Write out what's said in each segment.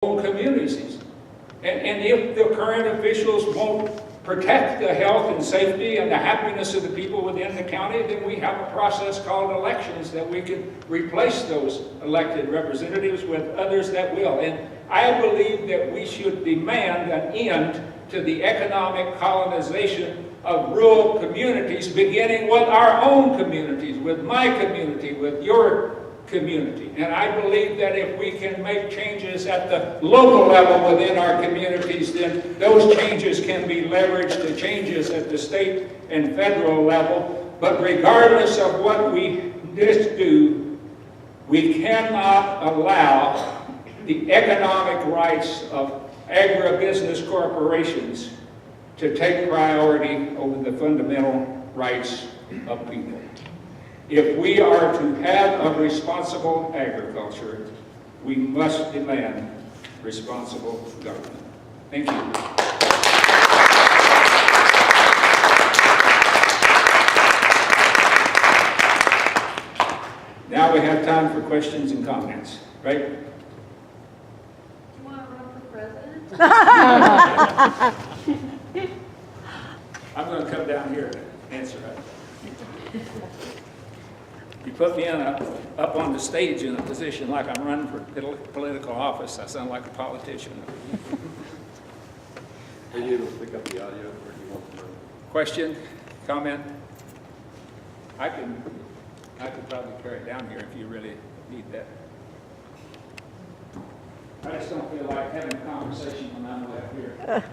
communities. And if the current officials won't protect the health and safety and the happiness of the people within the county, then we have a process called elections that we can replace those elected representatives with others that will. And I believe that we should demand an end to the economic colonization of rural communities, beginning with our own communities, with my community, with your community. And I believe that if we can make changes at the local level within our communities, then those changes can be leveraged to changes at the state and federal level. But regardless of what we do, we cannot allow the economic rights of agribusiness corporations to take priority over the fundamental rights of people. If we are to have a responsible agriculture, we must demand responsible government. Thank you. Now we have time for questions and comments, right? Do you want to run for president? I'm going to come down here and answer that. You put me up on the stage in a position like I'm running for political office, I sound like a politician. Are you able to pick up the audio, or do you want to? Question, comment? I could probably carry it down here if you really need that. I just don't feel like having a conversation when I'm left here.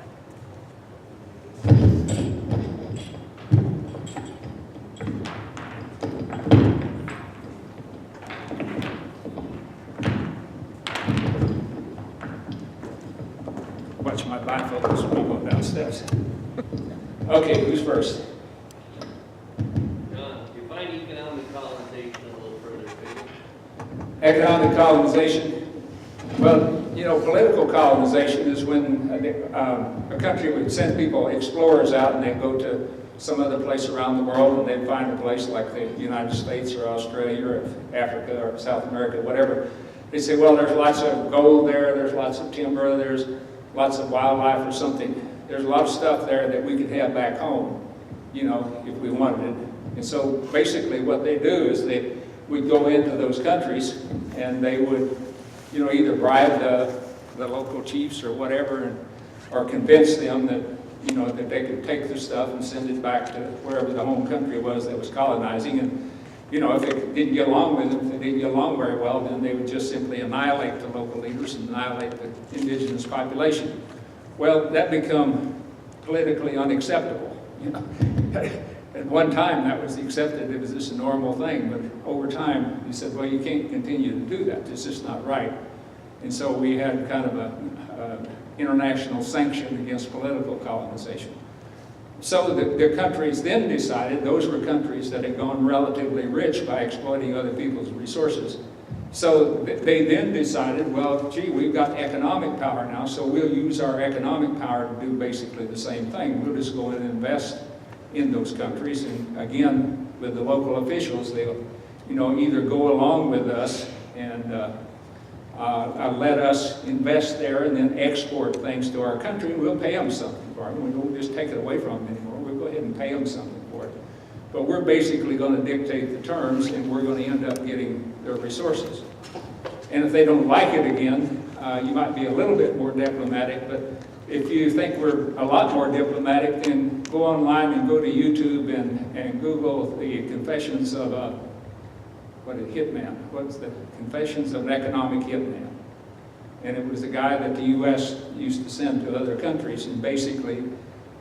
Watch my bifocals when I go downstairs. Okay, who's first? John, do you find economic colonization a little further afield? Economic colonization? Well, you know, political colonization is when a country would send people, explorers out, and they'd go to some other place around the world, and they'd find a place like the United States or Australia or Africa or South America, whatever. They say, well, there's lots of gold there, there's lots of timber, there's lots of wildlife or something. There's a lot of stuff there that we could have back home, you know, if we wanted it. And so basically what they do is they would go into those countries and they would, you know, either bribe the local chiefs or whatever, or convince them that, you know, that they could take their stuff and send it back to wherever the home country was that was colonizing. And, you know, if they didn't get along with them, if they didn't get along very well, then they would just simply annihilate the local leaders and annihilate the indigenous population. Well, that became politically unacceptable, you know. At one time, that was accepted, it was just a normal thing, but over time, he said, well, you can't continue to do that, it's just not right. And so we had kind of a international sanction against political colonization. So the countries then decided, those were countries that had gone relatively rich by exploiting other people's resources. So they then decided, well, gee, we've got economic power now, so we'll use our economic power to do basically the same thing. We'll just go in and invest in those countries. And again, with the local officials, they'll, you know, either go along with us and let us invest there and then export things to our country, and we'll pay them something for it. We won't just take it away from them anymore. We'll go ahead and pay them something for it. But we're basically going to dictate the terms, and we're going to end up getting their resources. And if they don't like it again, you might be a little bit more diplomatic, but if you think we're a lot more diplomatic, then go online and go to YouTube and Google the confessions of a hitman. What's the Confessions of an Economic Hitman? And it was a guy that the U.S. used to send to other countries, and basically,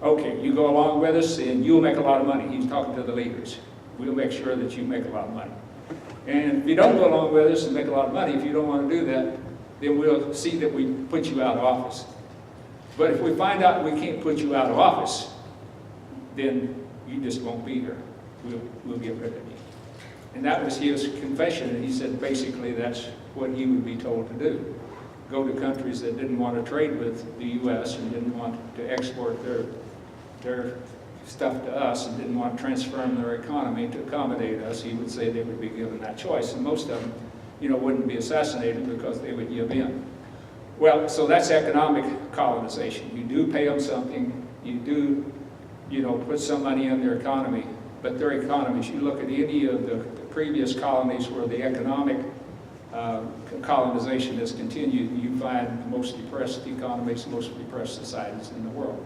okay, you go along with us and you'll make a lot of money. He's talking to the leaders. We'll make sure that you make a lot of money. And if you don't go along with us and make a lot of money, if you don't want to do that, then we'll see that we put you out of office. But if we find out we can't put you out of office, then you just won't be here. We'll get rid of you. And that was his confession, and he said basically that's what he would be told to do. Go to countries that didn't want to trade with the U.S. and didn't want to export their stuff to us and didn't want to transform their economy to accommodate us. He would say they would be given that choice, and most of them, you know, wouldn't be assassinated because they would give in. Well, so that's economic colonization. You do pay them something, you do, put some money in their economy, but their economies, you look at any of the previous colonies where the economic colonization has continued, you find the most depressed economies, most depressed societies in the world,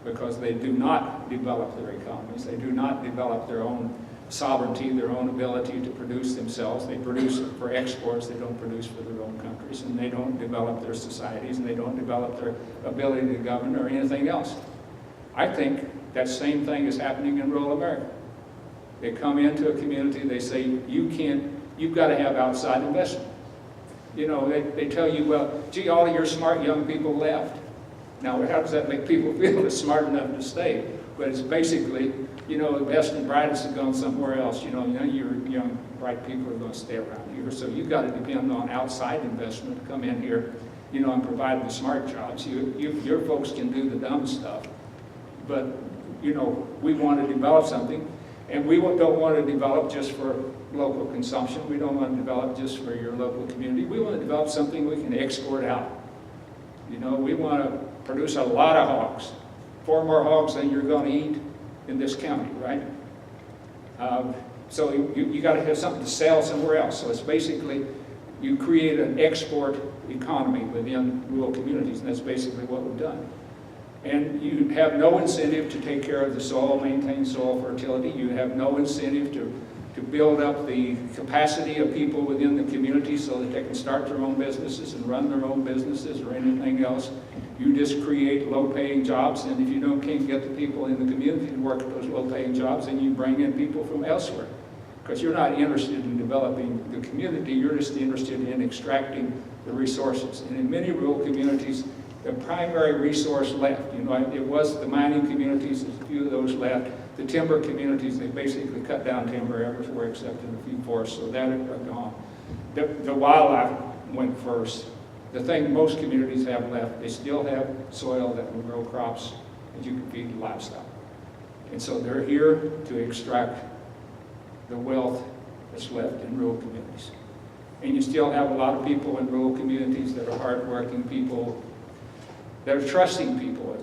because they do not develop their economies, they do not develop their own sovereignty, their own ability to produce themselves. They produce for exports, they don't produce for their own countries, and they don't develop their societies, and they don't develop their ability to govern or anything else. I think that same thing is happening in rural America. They come into a community, they say, you've got to have outside investment. They tell you, well, gee, all of your smart young people left. Now, how does that make people feel that's smart enough to stay? But it's basically, the best and brightest have gone somewhere else. Your young, bright people are going to stay around here. So you've got to depend on outside investment to come in here, and provide the smart jobs. Your folks can do the dumb stuff. But, we want to develop something. And we don't want to develop just for local consumption. We don't want to develop just for your local community. We want to develop something we can export out. We want to produce a lot of hogs. 4 more hogs than you're going to eat in this county, right? So you got to have something to sell somewhere else. So it's basically, you create an export economy within rural communities, and that's basically what we've done. And you have no incentive to take care of the soil, maintain soil fertility. You have no incentive to build up the capacity of people within the community so that they can start their own businesses and run their own businesses or anything else. You just create low-paying jobs, and if you can't get the people in the community to work at those low-paying jobs, then you bring in people from elsewhere. Because you're not interested in developing the community, you're just interested in extracting the resources. And in many rural communities, the primary resource left, it was the mining communities, there's a few of those left. The timber communities, they basically cut down timber everywhere except in a few forests, so that are gone. The wildlife went first. The thing most communities have left, they still have soil that will grow crops that you can feed livestock. And so they're here to extract the wealth that's left in rural communities. And you still have a lot of people in rural communities that are hardworking people, that are trusting people.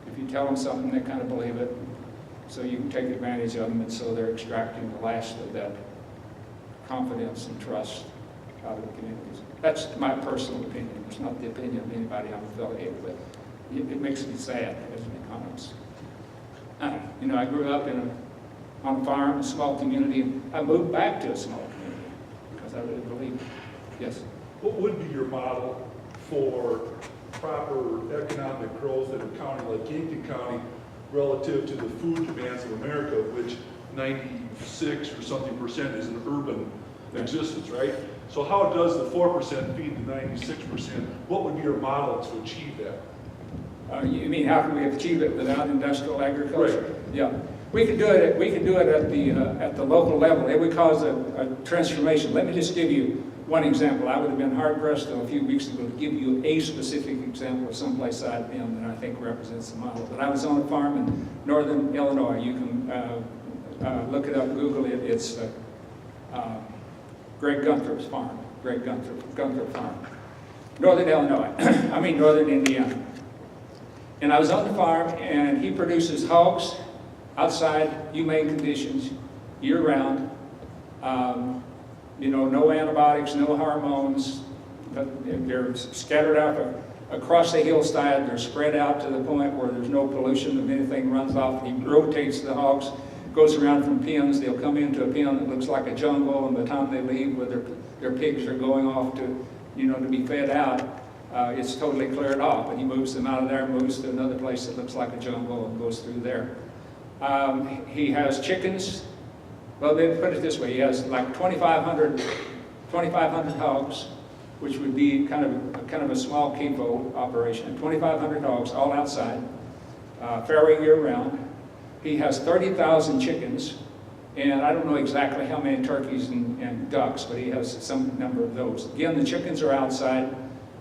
If you tell them something, they kind of believe it. So you can take advantage of them, and so they're extracting the last of that confidence and trust out of the communities. That's my personal opinion. It's not the opinion of anybody I'm affiliated with. It makes me sad as an economist. I grew up on a farm, a small community, and I moved back to a small community because I really believe it. Yes? What would be your model for proper economic growth in a county like Yankton County relative to the food demands of America, which 96 or something percent is an urban existence, right? So how does the 4% feed the 96%? What would be your model to achieve that? You mean how can we achieve it without industrial agriculture? Right. Yeah, we could do it. We could do it at the local level. It would cause a transformation. Let me just give you one example. I would have been hard pressed a few weeks ago to give you a specific example of someplace I've been that I think represents the model. But I was on a farm in northern Illinois. You can look it up, Google it. It's Greg Gunthrop's farm. Greg Gunthrop Farm. Northern Illinois. Northern Indiana. And I was on the farm, and he produces hogs outside, humane conditions, year-round. No antibiotics, no hormones. They're scattered out across the hillside. They're spread out to the point where there's no pollution of anything runs off. He rotates the hogs, goes around from pens. They'll come into a pen that looks like a jungle, and by the time they leave, where their pigs are going off to be fed out, it's totally cleared off. And he moves them out of there, moves to another place that looks like a jungle, and goes through there. He has chickens. Well, they put it this way, he has like 2,500 hogs, which would be kind of a small CAFO operation. 2,500 hogs, all outside, farrowing year-round. He has 30,000 chickens, and I don't know exactly how many turkeys and ducks, but he has some number of those. Again, the chickens are outside,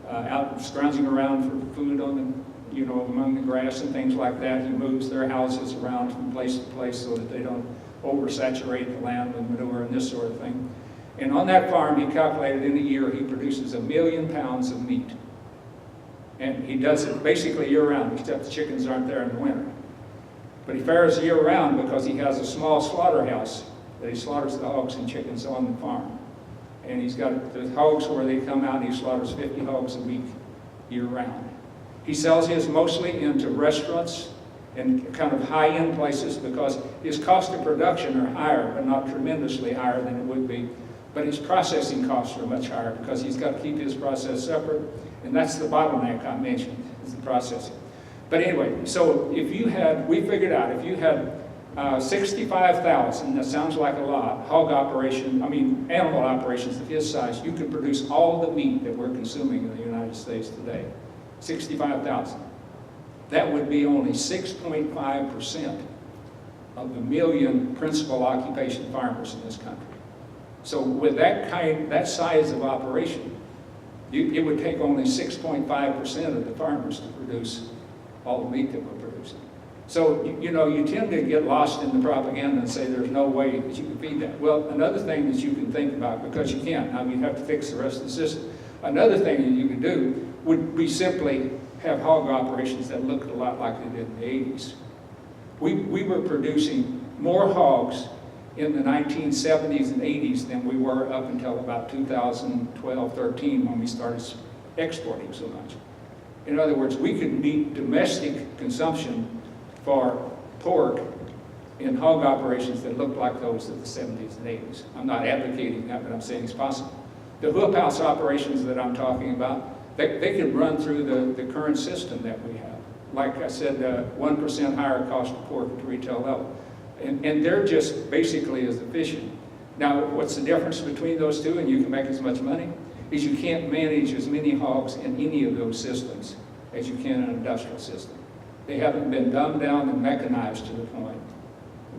out scrounging around for food on the, among the grass and things like that. He moves their houses around from place to place so that they don't oversaturate the land with manure and this sort of thing. And on that farm, he calculated in a year he produces 1 million pounds of meat. And he does it basically year-round, except the chickens aren't there in the winter. But he fares year-round because he has a small slaughterhouse that he slaughters the hogs and chickens on the farm. And he's got the hogs where they come out, and he slaughters 50 hogs a week year-round. He sells his mostly into restaurants and kind of high-end places because his cost of production are higher, but not tremendously higher than it would be. But his processing costs are much higher because he's got to keep his process separate, and that's the bottleneck I mentioned, is the processing. But anyway, so if you had, we figured out, if you had 65,000, that sounds like a lot, animal operations of his size, you could produce all the meat that we're consuming in the United States today. 65,000. That would be only 6.5% of the million principal occupation farmers in this country. So with that size of operation, it would take only 6.5% of the farmers to produce all the meat that we're producing. So, you tend to get lost in the propaganda and say there's no way that you can feed that. Well, another thing that you can think about, because you can't, now you have to fix the rest of the system. Another thing that you can do would be simply have hog operations that looked a lot like they did in the 80s. We were producing more hogs in the 1970s and 80s than we were up until about 2012, 13 when we started exporting so much. In other words, we could meet domestic consumption for pork in hog operations that looked like those of the 70s and 80s. I'm not advocating that, but I'm saying it's possible. The whoop house operations that I'm talking about, they could run through the current system that we have. Like I said, 1% higher cost of pork at the retail level. And they're just basically as efficient. Now, what's the difference between those two, and you can make as much money, is you can't manage as many hogs in any of those systems as you can in an industrial system. They haven't been dumbed down and mechanized to the point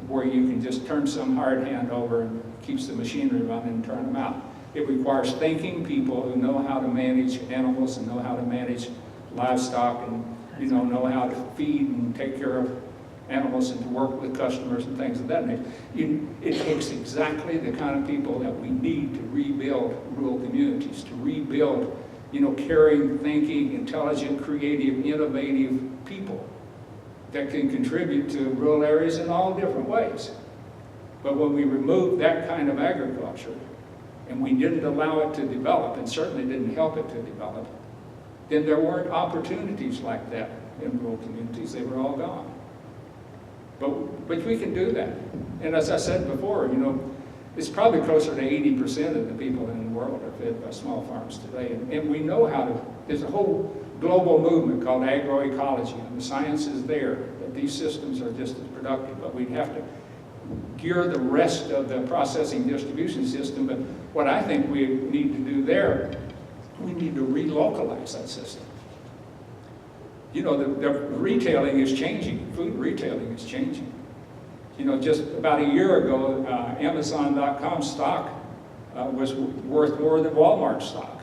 where you can just turn some hard hand over and keeps the machinery running and turn them out. It requires thinking people who know how to manage animals and know how to manage livestock and know how to feed and take care of animals and to work with customers and things of that nature. It takes exactly the kind of people that we need to rebuild rural communities, to rebuild, caring, thinking, intelligent, creative, innovative people that can contribute to rural areas in all different ways. But when we remove that kind of agriculture, and we didn't allow it to develop, and certainly didn't help it to develop, then there weren't opportunities like that in rural communities. They were all gone. But we can do that. And as I said before, it's probably closer to 80% of the people in the world are fed by small farms today. And we know how to, there's a whole global movement called agroecology, and the science is there, that these systems are just as productive, but we'd have to gear the rest of the processing distribution system. But what I think we need to do there, we need to relocalize that system. The retailing is changing, food retailing is changing. Just about a year ago, Amazon.com stock was worth more than Walmart stock.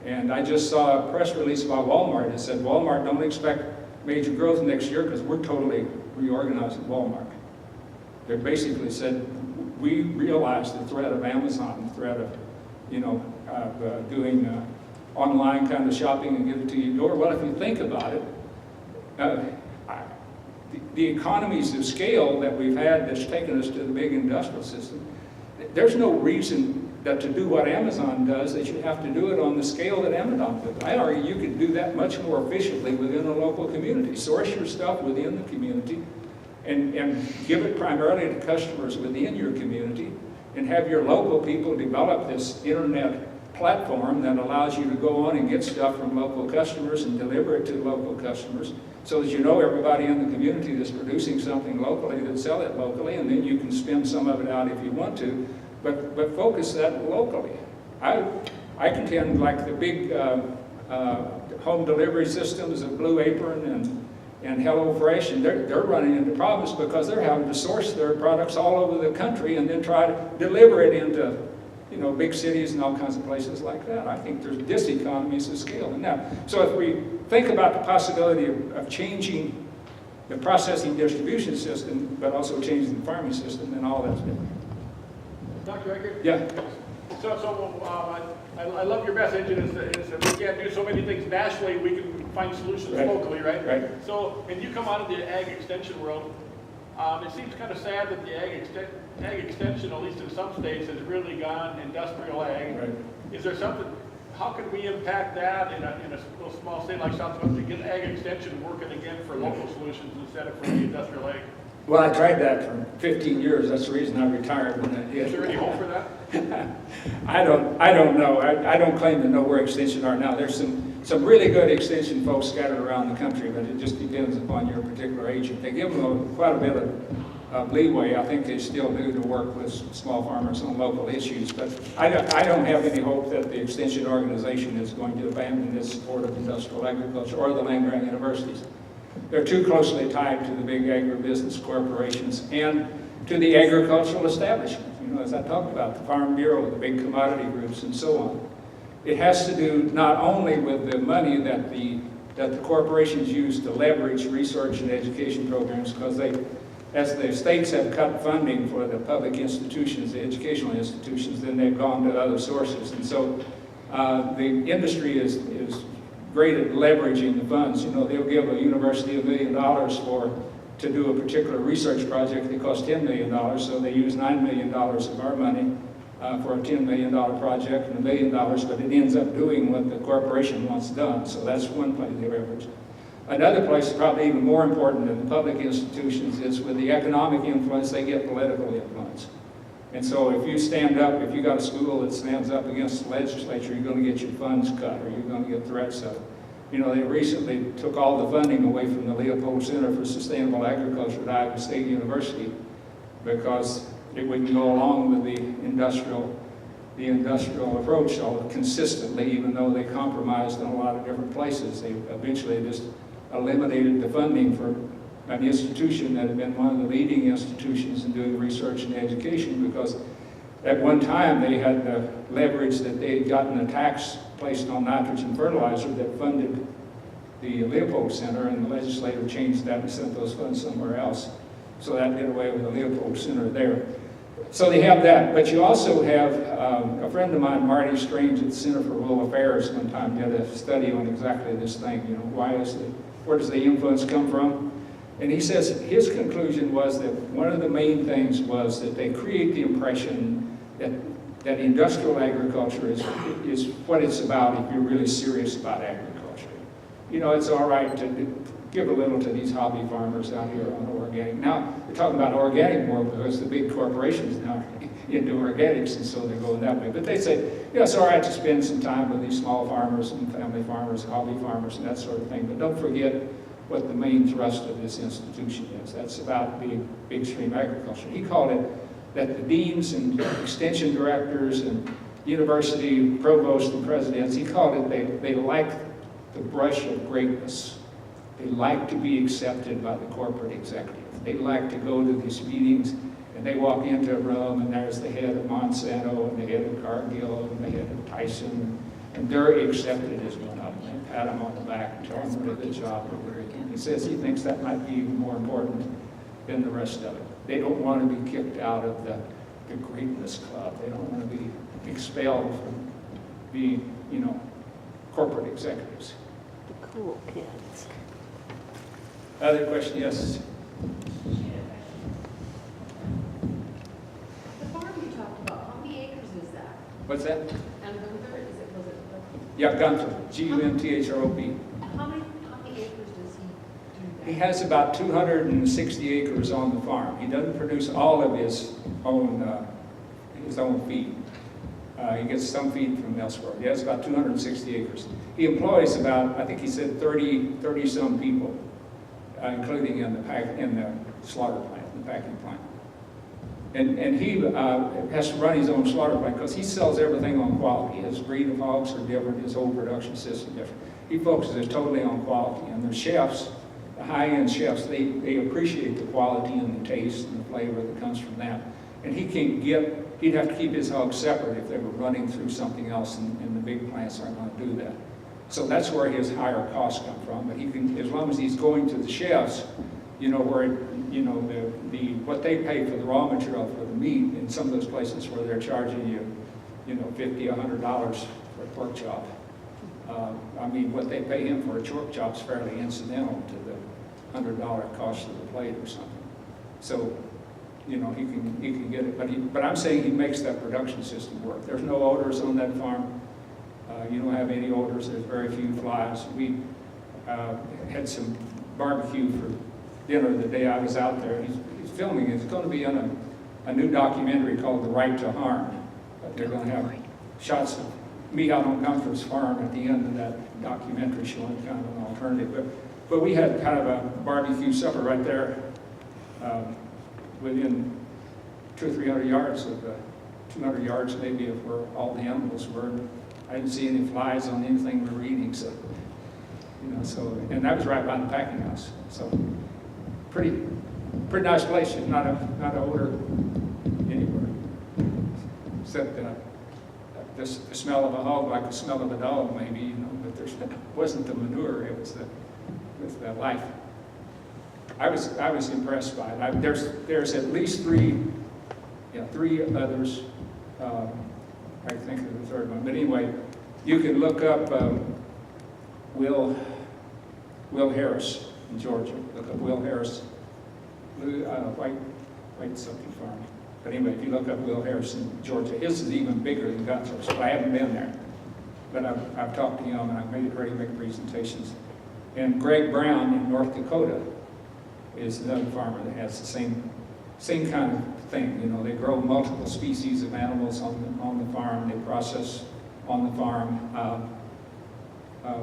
And I just saw a press release about Walmart that said, Walmart, don't expect major growth next year because we're totally reorganizing Walmart. They basically said, we realize the threat of Amazon, the threat of, doing online kind of shopping and give it to your door. Well, if you think about it, the economies of scale that we've had that's taken us to the big industrial system, there's no reason that to do what Amazon does that you have to do it on the scale that Amazon does. I argue you could do that much more efficiently within a local community. Source your stuff within the community and give it primarily to customers within your community, and have your local people develop this internet platform that allows you to go on and get stuff from local customers and deliver it to local customers, so that everybody in the community that's producing something locally, that sell it locally, and then you can spin some of it out if you want to, but focus that locally. I contend like the big home delivery systems of Blue Apron and HelloFresh, and they're running into problems because they're having to source their products all over the country and then try to deliver it into big cities and all kinds of places like that. I think there's diseconomies of scale in that. So if we think about the possibility of changing the processing distribution system, but also changing the farming system, then all that's good. Dr. Ikerd? Yeah. I love your message, and it's that we can't do so many things nationally. We can find solutions Right. locally, right? Right. So, and you come out of the ag extension world, it seems kind of sad that the ag extension, at least in some states, has really gone industrial ag. Right. Is there something, how can we impact that in a little small state like Southwest to get ag extension working again for local solutions instead of for the industrial ag? Well, I tried that for 15 years. That's the reason I retired when I did. Is there any hope for that? I don't know. I don't claim to know where extension are now. There's some really good extension folks scattered around the country, but it just depends upon your particular agent. They give them quite a bit of leeway. I think they still do to work with small farmers on local issues, but I don't have any hope that the extension organization is going to abandon its support of industrial agriculture or the land-grant universities. They're too closely tied to the big agribusiness corporations and to the agricultural establishment. You know, as I talked about, the Farm Bureau, the big commodity groups, and so on. It has to do not only with the money that the corporations use to leverage research and education programs, because as the states have cut funding for the public institutions, the educational institutions, then they've gone to other sources. And so the industry is great at leveraging the funds. You know, they'll give a university $1 million to do a particular research project that costs $10 million, so they use $9 million of our money for a $10 million project and $1 million, but it ends up doing what the corporation wants done. So that's one place they leverage. Another place, probably even more important than the public institutions, is with the economic influence, they get political influence. And so if you stand up, if you got a school that stands up against the legislature, you're going to get your funds cut, or you're going to get threats of it. You know, they recently took all the funding away from the Leopold Center for Sustainable Agriculture at Iowa State University because it wouldn't go along with the industrial approach consistently, even though they compromised in a lot of different places. They eventually just eliminated the funding for an institution that had been one of the leading institutions in doing research and education, because at one time they had the leverage that they had gotten a tax placed on nitrogen fertilizer that funded the Leopold Center, and the legislature changed that and sent those funds somewhere else. So that did away with the Leopold Center there. So they have that, but you also have a friend of mine, Marty Strange at the Center for Rural Affairs, one time did a study on exactly this thing. You know, where does the influence come from? And he says his conclusion was that one of the main things was that they create the impression that industrial agriculture is what it's about if you're really serious about agriculture. You know, it's all right to give a little to these hobby farmers out here on organic. Now, we're talking about organic more because the big corporations now are into organics, and so they're going that way. But they say, you know, it's all right to spend some time with these small farmers and family farmers, hobby farmers, and that sort of thing. But don't forget what the main thrust of this institution is. That's about big stream agriculture. He called it that the deans and extension directors and university provosts and presidents, he called it they like the brush of greatness. They like to be accepted by the corporate executive. They like to go to these meetings and they walk into a room and there's the head of Monsanto and the head of Cargill and the head of Tyson, and they're accepted as one of them. They pat them on the back and tell them what a good job they're doing. He says he thinks that might be even more important than the rest of it. They don't want to be kicked out of the greatness club. They don't want to be expelled from being, you know, corporate executives. The cool kids. Other question? Yes. The farm you talked about, how many acres is that? What's that? And Gunther, was it? Yeah, Gunther. G-U-N-T-H-R-O-P. How many acres does he do that? He has about 260 acres on the farm. He doesn't produce all of his own feed. He gets some feed from elsewhere. He has about 260 acres. He employs about, I think he said 30 some people, including in the slaughter plant, the packing plant. And he has to run his own slaughter plant because he sells everything on quality. His breed of hogs are different, his whole production system is different. He focuses totally on quality. And the chefs, the high-end chefs, they appreciate the quality and the taste and the flavor that comes from that. And he'd have to keep his hogs separate if they were running through something else, and the big plants aren't going to do that. So that's where his higher costs come from. But he can, as long as he's going to the chefs, you know, where, you know, what they pay for the raw material for the meat in some of those places where they're charging you, you know, $50, $100 for a pork chop. I mean, what they pay him for a pork chop's fairly incidental to the $100 cost of the plate or something. So, you know, he can get it, but I'm saying he makes that production system work. There's no odors on that farm. You don't have any odors. There's very few flies. We had some barbecue for dinner the day I was out there. He's filming. It's going to be on a new documentary called The Right to Harm. They're going to have shots of me out on Gunther's farm at the end of that documentary showing kind of an alternative. But we had kind of a barbecue supper right there within 200 or 300 yards of 200 yards maybe of where all the animals were. I didn't see any flies on anything we were eating, so, you know, so, and that was right by the packing house. So pretty nice place. There's not an odor anywhere, except the smell of a hog, like the smell of a dog, maybe, you know. But it wasn't the manure; it was the life. I was impressed by it. There's at least three others. I think of the third one, but anyway, you can look up Will Harris in Georgia. Look up Will Harris, white something farm. But anyway, if you look up Will Harris in Georgia, his is even bigger than Gunther's. But I haven't been there. But I've talked to him and I've made ready to make presentations. And Greg Brown in North Dakota is another farmer that has the same kind of thing. You know, they grow multiple species of animals on the farm. They process on the farm.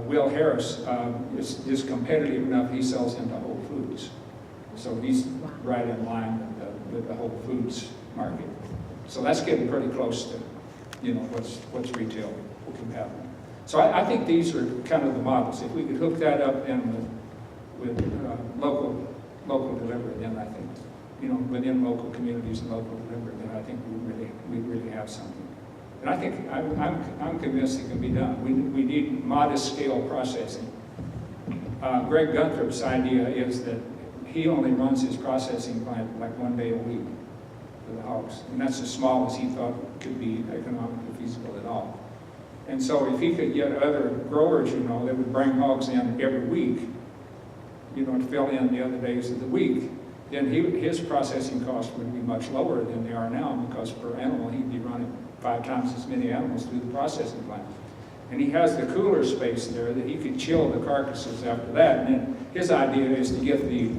Will Harris is competitive enough. He sells into Whole Foods, so he's right in line with the Whole Foods market. So that's getting pretty close to, you know, what's retail compatible. So I think these are kind of the models. If we could hook that up then with local delivery, then I think, you know, within local communities and local delivery, then I think we really have something. And I think I'm convinced it can be done. We need modest scale processing. Greg Gunthrop's idea is that he only runs his processing plant like 1 day a week for the hogs, and that's as small as he thought could be economically feasible at all. And so if he could get other growers, you know, that would bring hogs in every week, you know, to fill in the other days of the week, then his processing costs would be much lower than they are now, because per animal he'd be running 5 times as many animals through the processing plant. And he has the cooler space there that he could chill the carcasses after that. And then his idea is to get the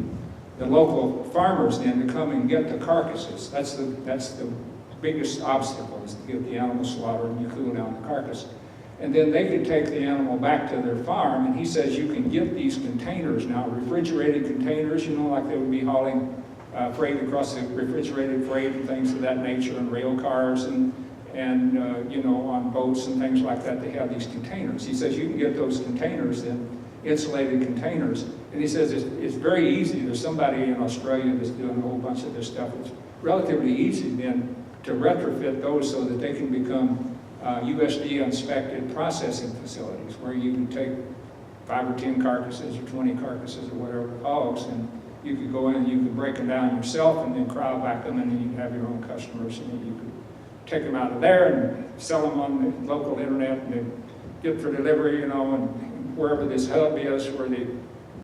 local farmers then to come and get the carcasses. That's the biggest obstacle, is to get the animal slaughtered and you cool down the carcass. And then they could take the animal back to their farm, and he says you can get these containers now, refrigerated containers, you know, like they would be hauling freight across the refrigerated freight and things of that nature, and rail cars and you know, on boats and things like that. They have these containers. He says you can get those containers, then insulated containers. And he says it's very easy. There's somebody in Australia that's doing a whole bunch of this stuff. It's relatively easy then to retrofit those so that they can become USDA inspected processing facilities, where you can take 5 or 10 carcasses or 20 carcasses or whatever hogs, and you could go in and you could break them down yourself and then cryovac them, and then you could have your own customers, and then you could take them out of there and sell them on the local internet and then get for delivery, you know, and wherever this hub is where the